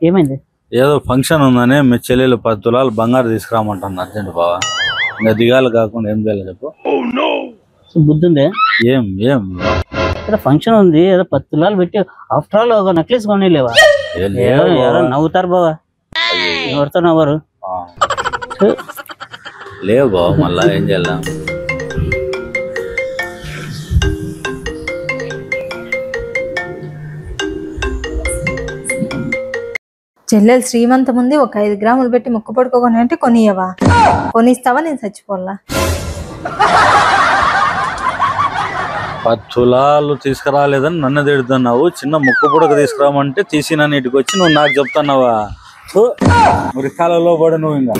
ఏమైంది? ఏదో ఫంక్షన్ ఉందని మీ చెల్లెలు 10 తులాలు బంగారు తీసుకురామంటాను అర్జెంట్ బావా. ఇంకా దిగాలు కాకుండా ఏం చేయాలి చెప్పు. బుద్ధి ఉందే? ఏం ఏం ఇక్కడ ఫంక్షన్ ఉంది, ఏదో 10 తులాలు పెట్టి ఆఫ్టర్ ఆల్ ఒక నెక్లెస్ కొనిలేవా? ఎవరో నవ్వుతారు బావా, ఎవరితో నవ్వరు. లేవు బావ, మళ్ళా ఏం చేయాలి? చెల్లెలు శ్రీమంతం ఉంది, ఒక 5 గ్రాములు పెట్టి ముక్కు పడుకోకొని అంటే కొనియవా? కొనిస్తావా? నేను చచ్చిపోవాలా? 10 తులాలు తీసుకురాలేదని నన్ను తిడుతున్నావు. చిన్న ముక్కు పుడక తీసుకురామంటే తీసి నన్ను ఇటుకు వచ్చి నువ్వు నాకు చెప్తున్నావా? మురికాలలో పడి నువ్వు ఇంకా